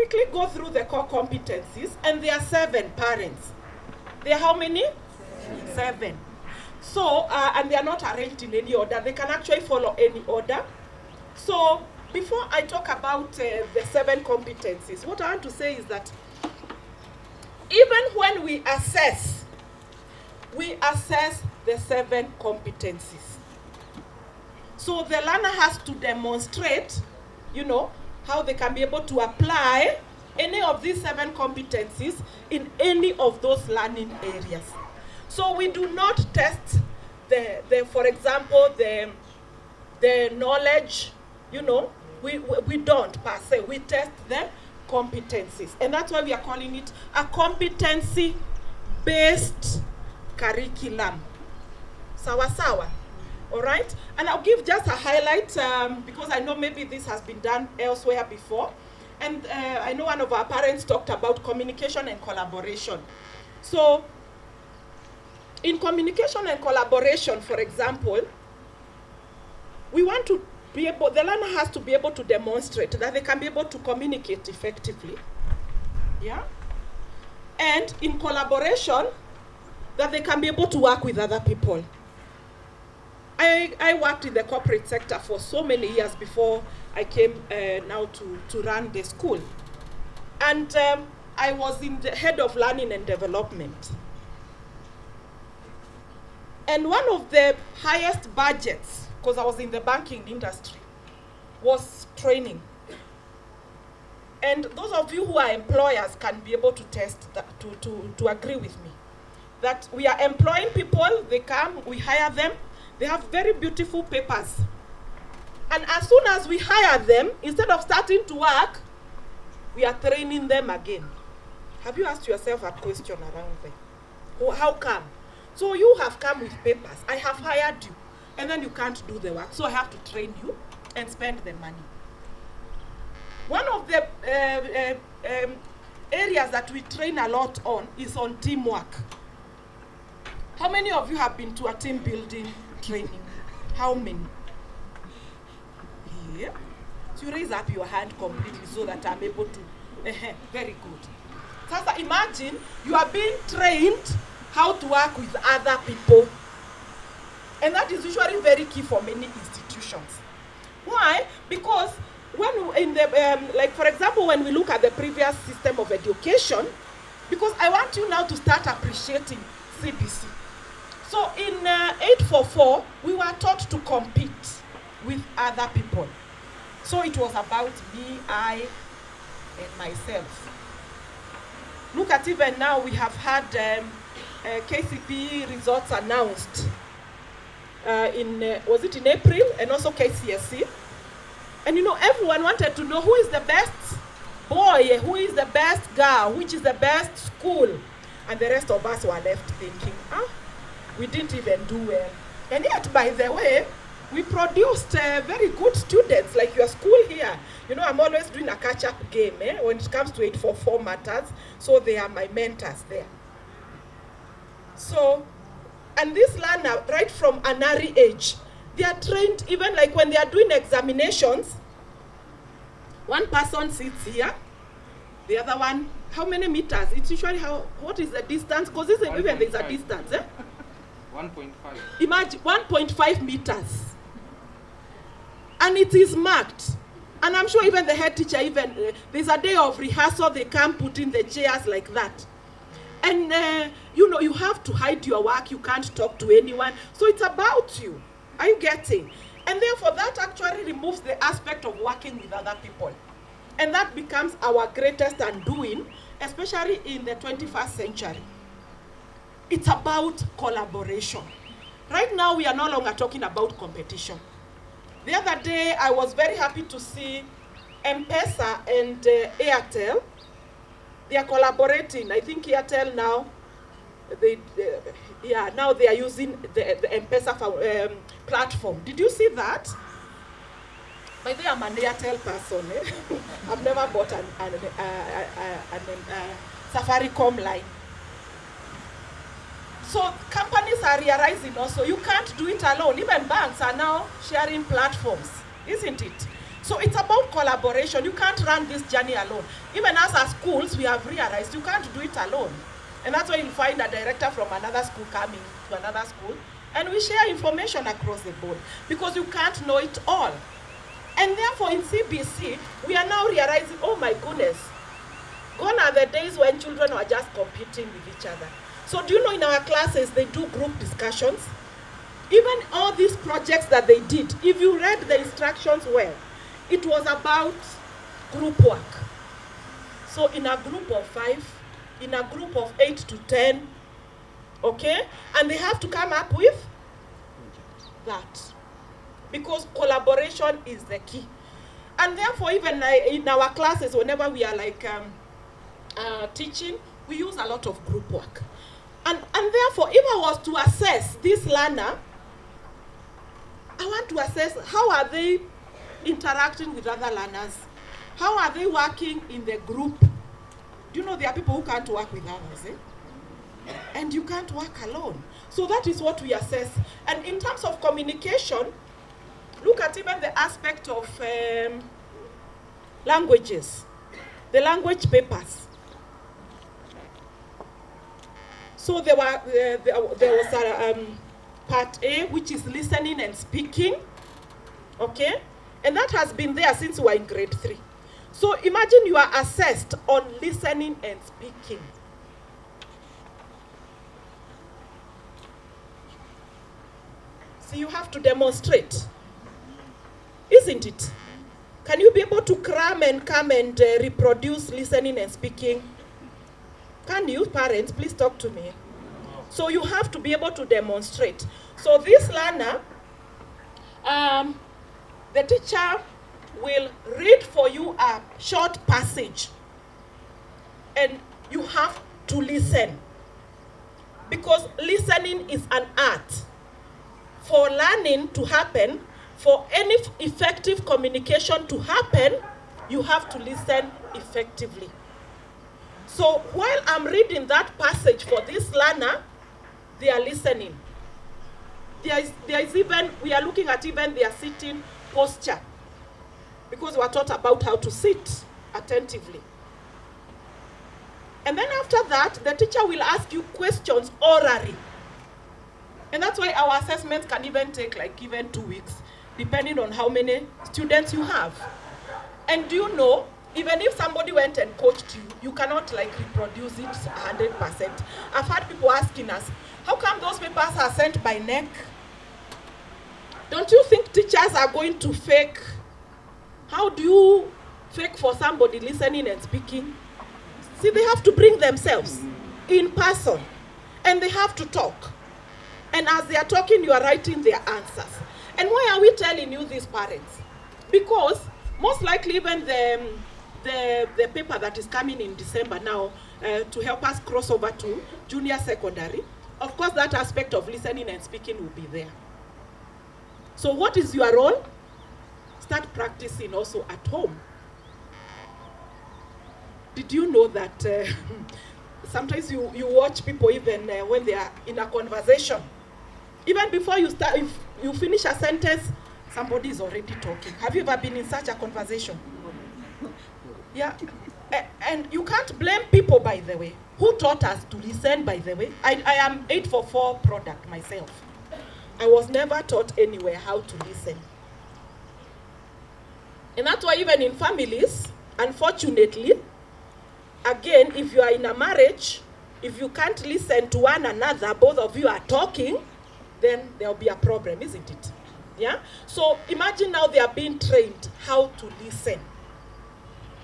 quickly go through the core competencies, and there are 7 parents. There are how many? 7. So, and they are not arranged in any order. They can actually follow any order. So, before I talk about the 7 competencies, what I want to say is that even when we assess the 7 competencies. So the learner has to demonstrate, how they can be able to apply any of these 7 competencies in any of those learning areas. So we do not test for example, the knowledge, we don't per se. We test the competencies. And that's why we are calling it a competency-based curriculum. Sawa sawa. All right? And I'll give just a highlight because I know maybe this has been done elsewhere before. And I know one of our parents talked about communication and collaboration. So, in communication and collaboration, for example, we want to be able, the learner has to be able to demonstrate that they can be able to communicate effectively. Yeah? And in collaboration, that they can be able to work with other people. I worked in the corporate sector for so many years before I came now to run the school. And I was in the head of learning and development. And one of the highest budgets, because I was in the banking industry, was training. And those of you who are employers can be able to test that, to agree with me. That we are employing people, they come, we hire them, they have very beautiful papers. And as soon as we hire them, instead of starting to work, we are training them again. Have you asked yourself a question around there? How come? So you have come with papers, I have hired you, and then you can't do the work. So I have to train you and spend the money. One of the areas that we train a lot on is on teamwork. How many of you have been to a team building training? How many? Yeah. So you raise up your hand completely so that I'm able to. Very good. So imagine you are being trained how to work with other people. And that is usually very key for many institutions. Why? Because when in the, like for example, when we look at the previous system of education, because I want you now to start appreciating CBC. So in 844, we were taught to compete with other people. So it was about me, I, and myself. Look at even now, we have had KCPE results announced was it in April, and also KCSE. And everyone wanted to know who is the best boy, who is the best girl, which is the best school. And the rest of us were left thinking, we didn't even do well. And yet, by the way, we produced very good students, like your school here. I'm always doing a catch-up game when it comes to 844 matters. So they are my mentors there. So, and this learner, right from an early age, they are trained, even like when they are doing examinations, one person sits here, the other one, how many meters? It's usually what is the distance? Because even there's a distance. 1.5. Imagine 1.5 meters. And it is marked. And I'm sure even the head teacher, there's a day of rehearsal, they come put in the chairs like that. And you have to hide your work, you can't talk to anyone. So it's about you. Are you getting? And therefore that actually removes the aspect of working with other people. And that becomes our greatest undoing, especially in the 21st century. It's about collaboration. Right now we are no longer talking about competition. The other day I was very happy to see M-Pesa and Airtel. They are collaborating. I think Airtel now, now they are using the M-Pesa platform. Did you see that? By the way, I'm an Airtel person. I've never bought a Safaricom line. So companies are realizing also you can't do it alone. Even banks are now sharing platforms, isn't it? So it's about collaboration. You can't run this journey alone. Even as our schools, we have realized you can't do it alone. And that's why you'll find a director from another school coming to another school, and we share information across the board, because you can't know it all. And therefore in CBC, we are now realizing, oh my goodness, gone are the days when children were just competing with each other. So do you know in our classes, they do group discussions? Even all these projects that they did, if you read the instructions well, it was about group work. So in a group of 5, in a group of 8 to 10, okay? And they have to come up with that. Because collaboration is the key. And therefore, even in our classes, whenever we are like teaching, we use a lot of group work. And therefore, if I was to assess this learner, I want to assess how are they interacting with other learners? How are they working in the group? Do you know there are people who can't work with others, eh? And you can't work alone. So that is what we assess. And in terms of communication, look at even the aspect of languages, the language papers. So there was part A, which is listening and speaking, okay? And that has been there since we were in grade 3. So imagine you are assessed on listening and speaking. So you have to demonstrate, isn't it? Can you be able to cram and come and reproduce listening and speaking? Can you, parents, please talk to me? So you have to be able to demonstrate. So this learner, the teacher will read for you a short passage, and you have to listen, because listening is an art. For learning to happen, for any effective communication to happen, you have to listen effectively. So while I'm reading that passage for this learner, they are listening. There is even, we are looking at even their sitting posture, because we are taught about how to sit attentively. And then after that, the teacher will ask you questions orally. And that's why our assessments can even take like even 2 weeks, depending on how many students you have. And do you know, even if somebody went and coached you, you cannot like reproduce it 100%. I've had people asking us, how come those papers are sent by neck? Don't you think teachers are going to fake? How do you fake for somebody listening and speaking? See, they have to bring themselves in person, and they have to talk. And as they are talking, you are writing their answers. And why are we telling you this, parents? Because most likely even the paper that is coming in December now to help us cross over to junior secondary, of course that aspect of listening and speaking will be there. So what is your role? Start practicing also at home. Did you know that sometimes you watch people even when they are in a conversation, even before you start, if you finish a sentence, somebody is already talking. Have you ever been in such a conversation? Yeah. And you can't blame people, by the way. Who taught us to listen, by the way? I am 844 product myself. I was never taught anywhere how to listen. And that's why even in families, unfortunately, again, if you are in a marriage, if you can't listen to one another, both of you are talking, then there will be a problem, isn't it? Yeah? So imagine now they are being trained how to listen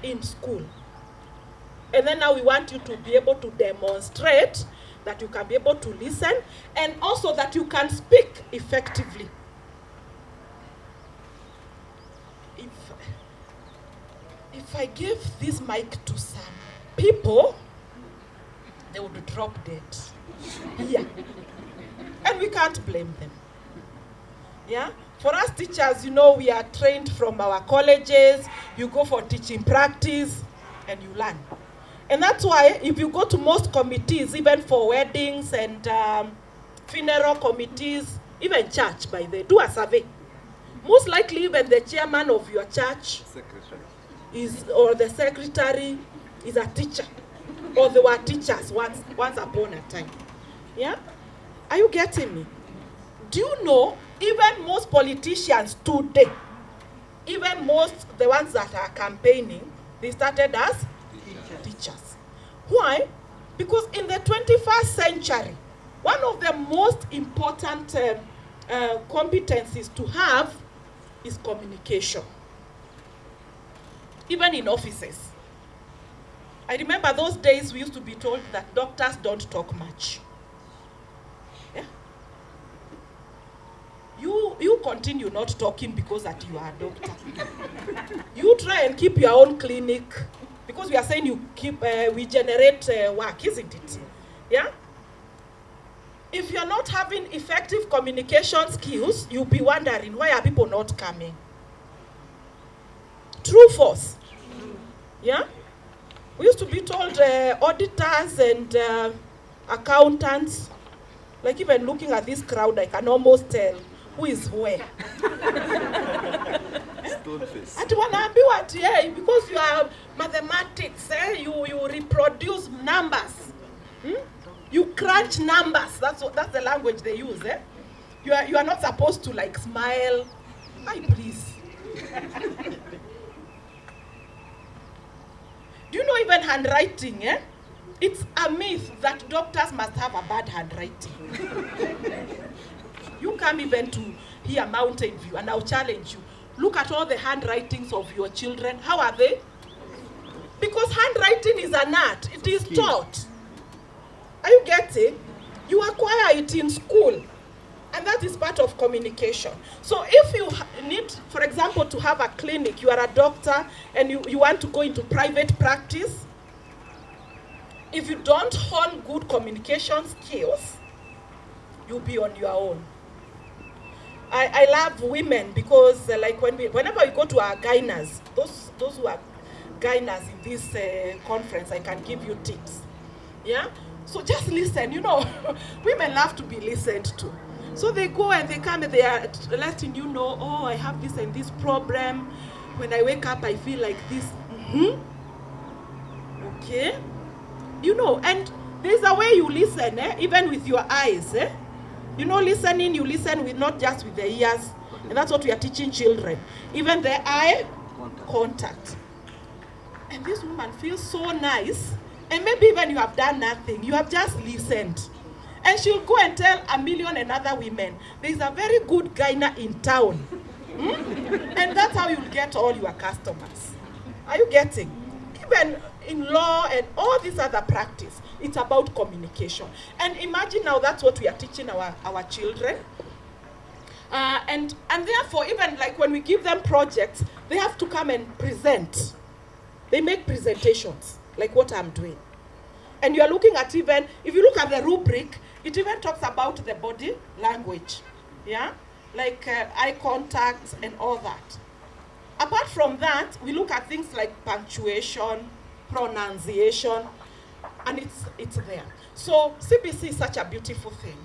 in school. And then now we want you to be able to demonstrate that you can be able to listen, and also that you can speak effectively. If I give this mic to some people, they would drop dead. Yeah. And we can't blame them. Yeah? For us teachers, you know, we are trained from our colleges. You go for teaching practice and you learn. And that's why if you go to most committees, even for weddings and funeral committees, even church, by the way, do a survey. Most likely even the chairman of your church or the secretary is a teacher, or they were teachers once upon a time. Yeah? Are you getting me? Do you know, even most politicians today, even most the ones that are campaigning, they started as teachers. Why? Because in the 21st century, one of the most important competencies to have is communication. Even in offices. I remember those days we used to be told that doctors don't talk much. Yeah? You continue not talking because that you are a doctor. You try and keep your own clinic, because we are saying we generate work, isn't it? Yeah? If you're not having effective communication skills, you'll be wondering, why are people not coming? True, false? Yeah? We used to be told auditors and accountants, like even looking at this crowd, I can almost tell who is where. Ati wanaambiwa ati, because you are mathematics, you reproduce numbers. You crunch numbers. That's the language they use. You are not supposed to like smile. Hi, please. Do you know even handwriting? It's a myth that doctors must have a bad handwriting. You come even to here Mountain View, and I'll challenge you. Look at all the handwritings of your children. How are they? Because handwriting is an art. It is taught. Are you getting? You acquire it in school. And that is part of communication. So if you need, for example, to have a clinic, you are a doctor and you want to go into private practice, if you don't hone good communication skills, you'll be on your own. I love women because like whenever we go to our gyners, those who are gyners in this conference, I can give you tips. Yeah? So just listen, women love to be listened to. So they go and they come and they are letting you know, oh, I have this and this problem. When I wake up, I feel like this. Okay. And there's a way you listen, even with your eyes. Listening, you listen with not just with the ears. And that's what we are teaching children. Even the eye contact. And this woman feels so nice. And maybe even you have done nothing. You have just listened. And she'll go and tell a million and other women, there's a very good gyna in town. And that's how you'll get all your customers. Are you getting? Even in law and all this other practice, it's about communication. And imagine now that's what we are teaching our children. And therefore, even like when we give them projects, they have to come and present. They make presentations, like what I'm doing. And you are looking at even, if you look at the rubric, it even talks about the body language. Yeah? Like eye contact and all that. Apart from that, we look at things like punctuation, pronunciation, and it's there. So CBC is such a beautiful thing.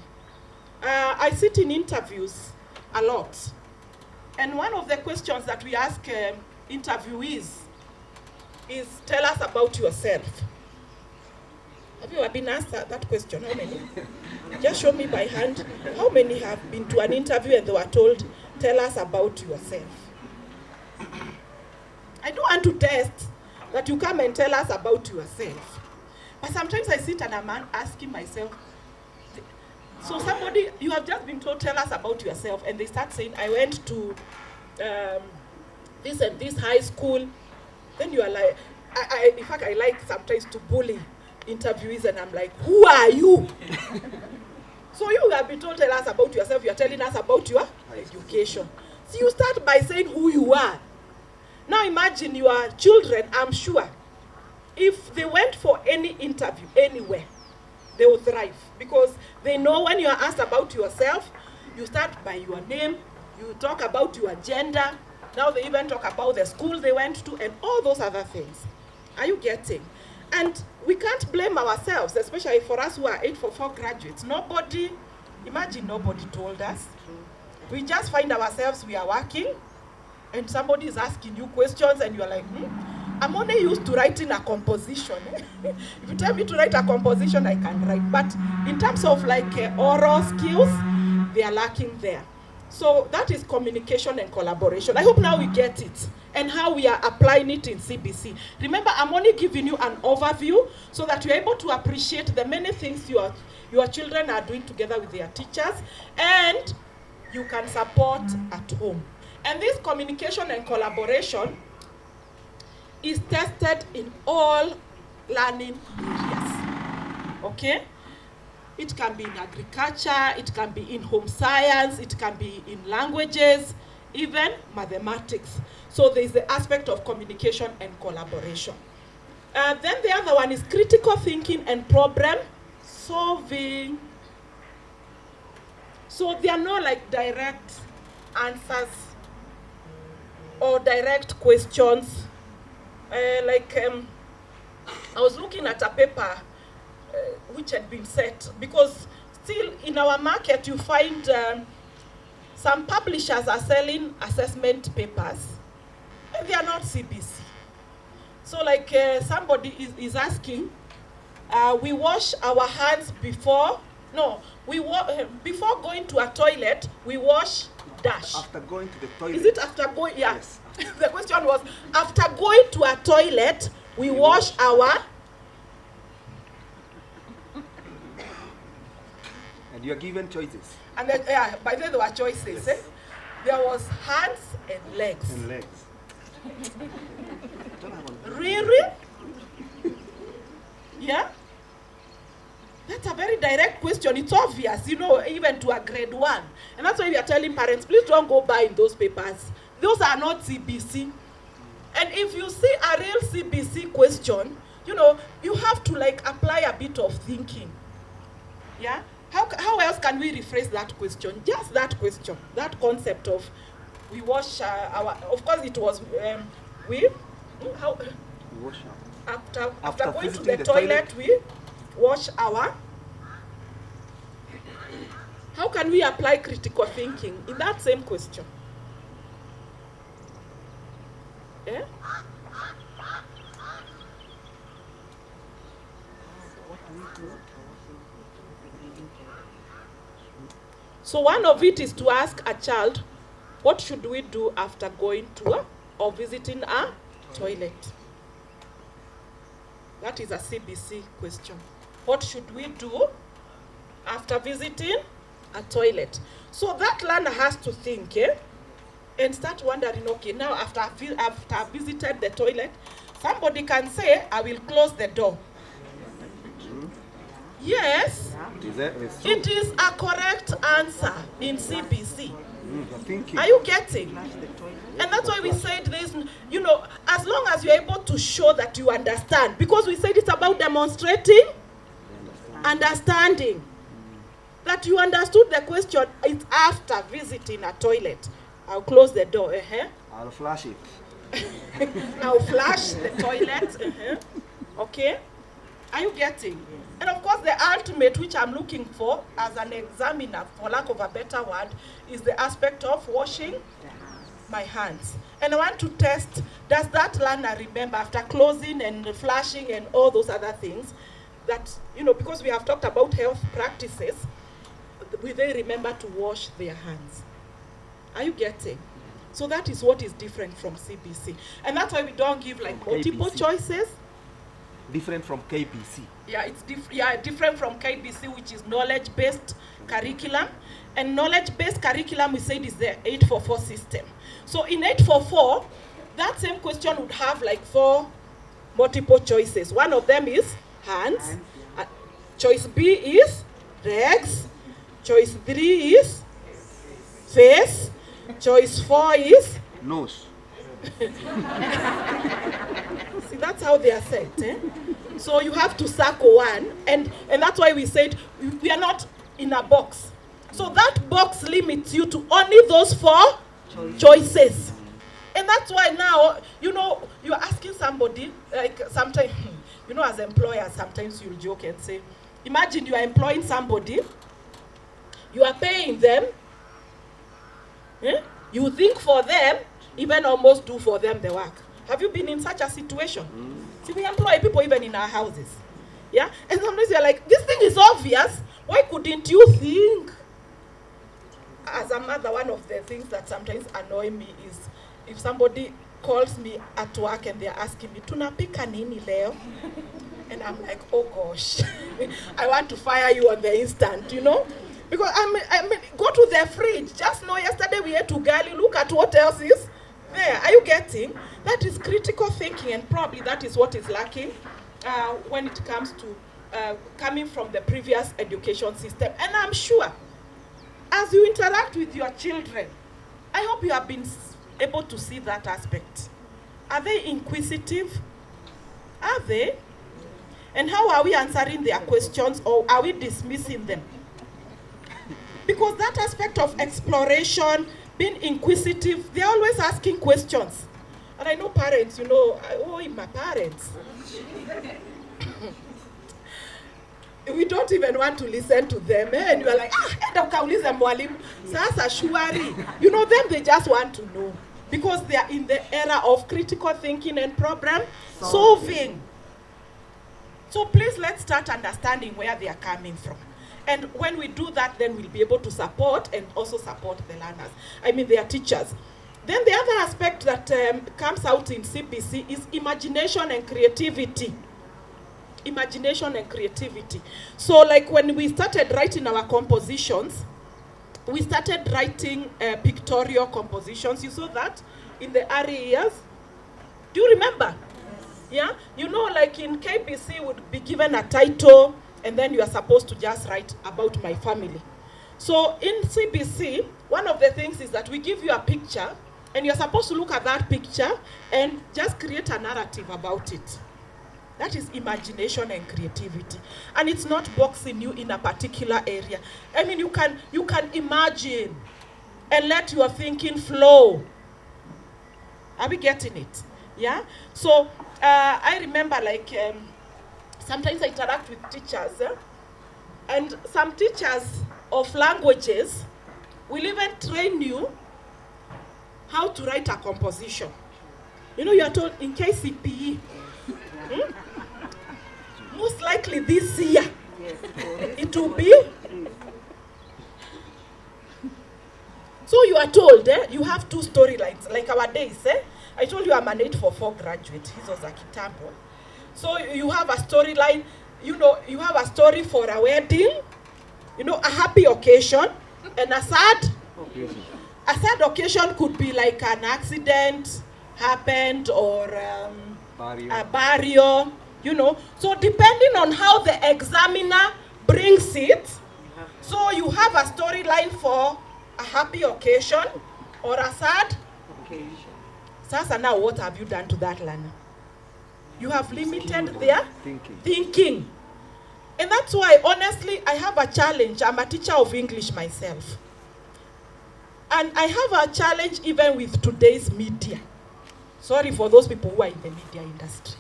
I sit in interviews a lot. And one of the questions that we ask interviewees is, tell us about yourself. Have you ever been asked that question? How many? Just show me by hand. How many have been to an interview and they were told, tell us about yourself? I don't want to test that you come and tell us about yourself. But sometimes I sit and I'm asking myself, so somebody, you have just been told, tell us about yourself, and they start saying, I went to this and this high school. Then you are like, in fact, I like sometimes to bully interviewees, and I'm like, who are you? So you have been told, tell us about yourself, you're telling us about your education. So you start by saying who you are. Now imagine your children, I'm sure, if they went for any interview anywhere, they will thrive, because they know when you are asked about yourself, you start by your name, you talk about your gender, now they even talk about the school they went to and all those other things. Are you getting? And we can't blame ourselves, especially for us who are 844 graduates. Imagine nobody told us. We just find ourselves, we are working, and somebody is asking you questions, and you're like, I'm only used to writing a composition. If you tell me to write a composition, I can write. But in terms of like oral skills, they are lacking there. So that is communication and collaboration. I hope now we get it and how we are applying it in CBC. Remember, I'm only giving you an overview so that you're able to appreciate the many things your children are doing together with their teachers, and you can support at home. And this communication and collaboration is tested in all learning areas. Okay? It can be in agriculture, it can be in home science, it can be in languages, even mathematics. So there is the aspect of communication and collaboration. Then the other one is critical thinking and problem solving. So there are no like direct answers or direct questions. I was looking at a paper which had been set, because still in our market you find some publishers are selling assessment papers and they are not CBC. So like somebody is asking, we wash our hands before going to a toilet, we wash dash. After going to the toilet. Is it after going? Yeah. Yes. The question was, after going to a toilet, we wash our... And you are given choices. And then, yeah, by then there were choices. Yes. There was hands and legs. And legs. Really? Yeah? That's a very direct question. It's obvious, even to a grade 1. And that's why we are telling parents, please don't go buying those papers. Those are not CBC. And if you see a real CBC question, you have to like apply a bit of thinking. Yeah? How else can we rephrase that question? Just that question, that concept of we wash of course it was, we Wash after going to the toilet, we wash our... How can we apply critical thinking in that same question? Yeah? So one of it is to ask a child, what should we do after going to or visiting a toilet? That is a CBC question. What should we do after visiting a toilet? So that learner has to think, and start wondering, okay, now after I've visited the toilet, somebody can say, I will close the door. Yes, it is a correct answer in CBC. Are you getting? And that's why we said there's, as long as you're able to show that you understand, because we said it's about demonstrating understanding. That you understood the question, it's after visiting a toilet. I'll close the door. I'll flush it. I'll flush the toilet. Okay? Are you getting? And of course, the ultimate, which I'm looking for as an examiner, for lack of a better word, is the aspect of washing my hands. And I want to test, does that learner remember after closing and flushing and all those other things, that, because we have talked about health practices, will they remember to wash their hands? Are you getting? So that is what is different from CBC. And that's why we don't give like multiple choices. Different from KBC. Yeah, it's different from KBC, which is knowledge-based curriculum. And knowledge-based curriculum, we said, is the 844 system. So in 844, that same question would have like 4 multiple choices. One of them is hands. Choice B is legs. Choice 3 is face. Choice 4 is nose. See, that's how they are set. So you have to circle one, and that's why we said we are not in a box. So that box limits you to only those 4 choices. And that's why now, you're asking somebody, like sometimes, as employers, sometimes you'll joke and say, imagine you are employing somebody, you are paying them, You think for them, even almost do for them the work. Have you been in such a situation? See, we employ people even in our houses. Yeah? And sometimes you're like, this thing is obvious. Why couldn't you think? As a mother, one of the things that sometimes annoy me is if somebody calls me at work and they're asking me, tunapika nini leo? And I'm like, oh gosh, I want to fire you on the instant, you know? Because I mean, go to the fridge. Just know yesterday we ate ugali. Look at what else is there. Are you getting? That is critical thinking, and probably that is what is lacking when it comes to coming from the previous education system. And I'm sure, as you interact with your children, I hope you have been able to see that aspect. Are they inquisitive? Are they? And how are we answering their questions, or are we dismissing them? Because that aspect of exploration, being inquisitive, they're always asking questions. And I know parents, you know, my parents. We don't even want to listen to them. And you're like, sasa shwari. You know, them, they just want to know. Because they are in the era of critical thinking and problem solving. So please, let's start understanding where they are coming from. And when we do that, then we'll be able to support and also support the learners. I mean, their teachers. Then the other aspect that comes out in CBC is imagination and creativity. Imagination and creativity. So like when we started writing our compositions, we started writing pictorial compositions. You saw that in the early years? Do you remember? Yeah? You know, like in KBC, would be given a title, and then you are supposed to just write about my family. So in CBC, one of the things is that we give you a picture, and you're supposed to look at that picture and just create a narrative about it. That is imagination and creativity. And it's not boxing you in a particular area. I mean, you can imagine and let your thinking flow. Are we getting it? Yeah? So I remember, like, sometimes I interact with teachers, and some teachers of languages will even train you how to write a composition. You know, you are told in KCPE, most likely this year, it will be. So you are told, you have 2 storylines, like our days. I told you I'm an 844 graduate. His was a kitambo. So you have a storyline, you know, you have a story for a wedding, you know, a happy occasion, and a sad occasion. A sad occasion could be like an accident happened, or a burial, you know. So depending on how the examiner brings it, so you have a storyline for a happy occasion or a sad occasion. Sasa, now what have you done to that learner? You have limited their thinking. And that's why, honestly, I have a challenge. I'm a teacher of English myself. And I have a challenge even with today's media. Sorry for those people who are in the media industry.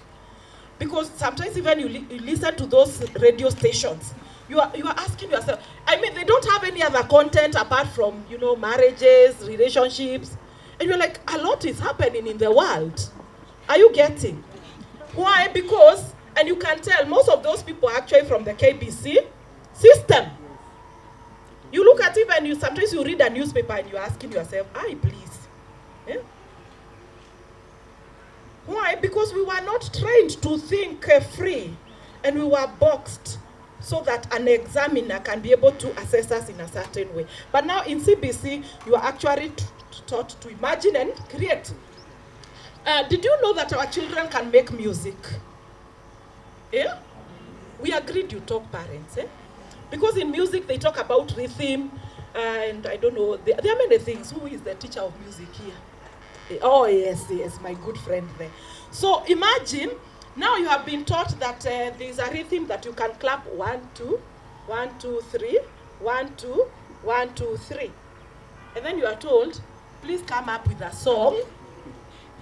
Because sometimes even you listen to those radio stations, you are asking yourself, I mean, they don't have any other content apart from, you know, marriages, relationships. And you're like, a lot is happening in the world. Are you getting? Why? Because, and you can tell, most of those people are actually from the KBC system. You look at it and sometimes you read a newspaper and you're asking yourself, please. Yeah? Why? Because we were not trained to think free, and we were boxed so that an examiner can be able to assess us in a certain way. But now in CBC, you are actually taught to imagine and create. Did you know that our children can make music? Yeah? We agreed you talk, parents. Because in music, they talk about rhythm, and I don't know, there are many things. Who is the teacher of music here? Oh, yes, my good friend there. So imagine, now you have been taught that there is a rhythm that you can clap 1, 2, 1, 2, 3, 1, 2, 1, 2, 3. And then you are told, please come up with a song,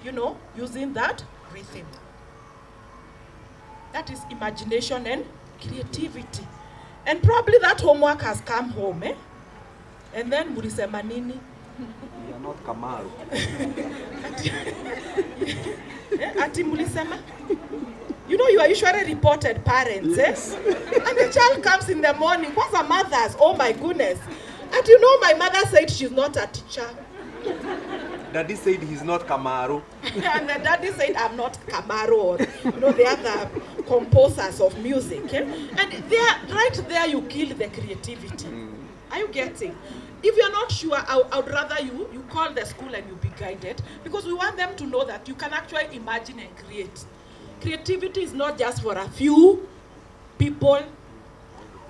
you know, using that rhythm. That is imagination and creativity. And probably that homework has come home, And then mulisema nini? We are not Kamaru. Ati mulisema? You know, you are usually reported parents, yes. And the child comes in the morning. What's a mother's? Oh my goodness. And you know, my mother said she's not a teacher. Daddy said he's not Kamaru. And the daddy said, I'm not Kamaru, or, you know, the other composers of music. Eh? And there, right there, you kill the creativity. Are you getting? If you're not sure, I would rather you call the school and you be guided, because we want them to know that you can actually imagine and create. Creativity is not just for a few people.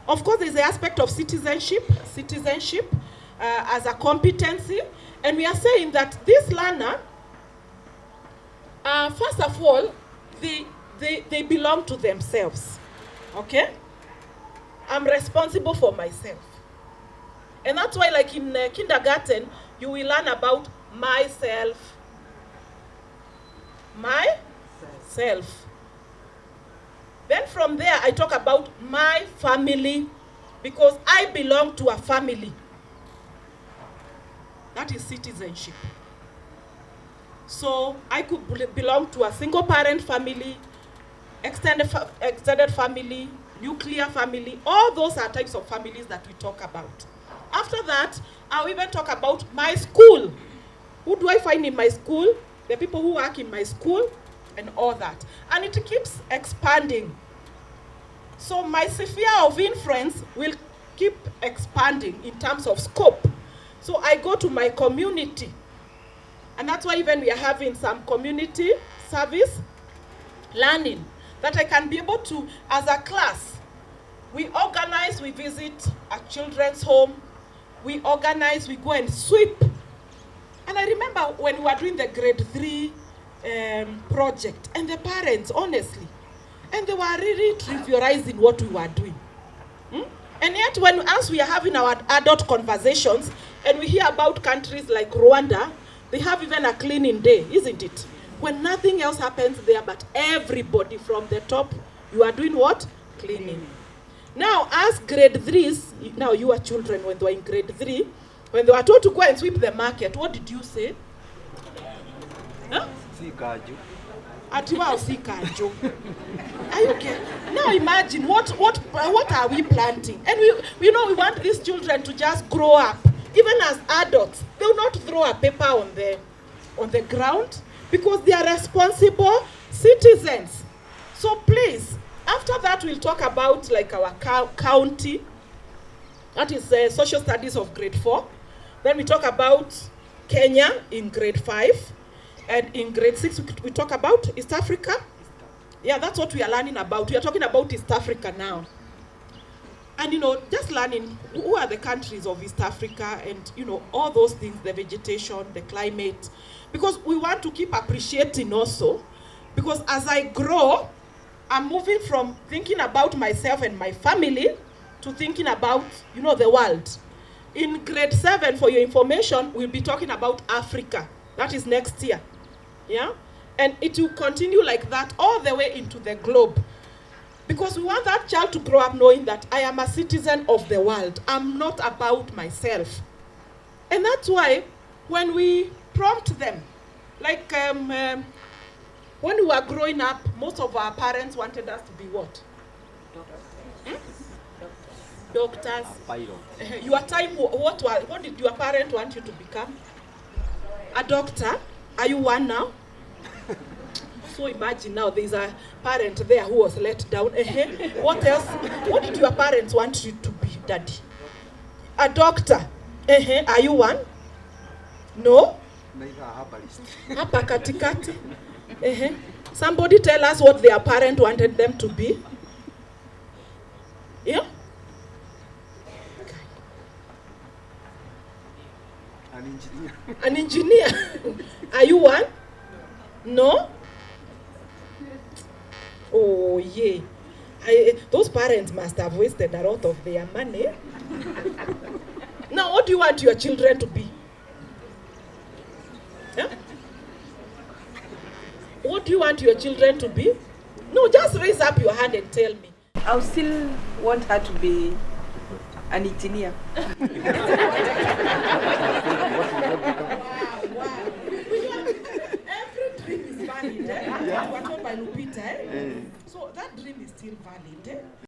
Of course, there's the aspect of citizenship as a competency. And we are saying that this learner, first of all, they belong to themselves. Okay? I'm responsible for myself. And that's why, like in kindergarten, you will learn about myself. Myself. Then from there, I talk about my family, because I belong to a family. That is citizenship. So I could belong to a single parent family, extended family, nuclear family. All those are types of families that we talk about. After that, I'll even talk about my school. Who do I find in my school? The people who work in my school and all that. And it keeps expanding. So my sphere of influence will keep expanding in terms of scope. So I go to my community. And that's why even we are having some community service learning that I can be able to, as a class, we organize, we visit a children's home, we organize, we go and sweep. And I remember when we were doing the grade 3 project, and the parents, honestly, and they were really trivializing what we were doing. And yet, as we are having our adult conversations, and we hear about countries like Rwanda, they have even a cleaning day, isn't it? When nothing else happens there, but everybody from the top, you are doing what? Cleaning. Now, as grade 3s, now you are children when they were in grade 3, when they were told to go and sweep the market, what did you say? Huh? Atiwa. Are you okay? Now imagine what are we planting? And we know we want these children to just grow up. Even as adults, they will not throw a paper on the ground, because they are responsible citizens. So please, after that we'll talk about like our county. That is social studies of grade 4. Then we talk about Kenya in grade 5. And in grade 6, we talk about East Africa. Yeah, that's what we are learning about. We are talking about East Africa now. And, you know, just learning who are the countries of East Africa and, you know, all those things, the vegetation, the climate. Because we want to keep appreciating also. Because as I grow, I'm moving from thinking about myself and my family to thinking about, you know, the world. In grade 7, for your information, we'll be talking about Africa. That is next year. Yeah? And it will continue like that all the way into the globe. Because we want that child to grow up knowing that I am a citizen of the world. I'm not about myself. And that's why when we prompt them, like when we were growing up, most of our parents wanted us to be what? Doctors. Your time, what did your parent want you to become? A doctor? Are you one now? So imagine now there's a parent there who was let down. What else? What did your parents want you to be, Daddy? A doctor. Are you one? No? Hapa katikati. Somebody tell us what their parent wanted them to be. Yeah? An engineer. An engineer. Are you one? No? Oh, yeah. Those parents must have wasted a lot of their money. Now, what do you want your children to be? Huh? What do you want your children to be? No, just raise up your hand and tell me. I still want her to be an engineer. married, you were told by Lupita, eh? So that dream is still valid, eh?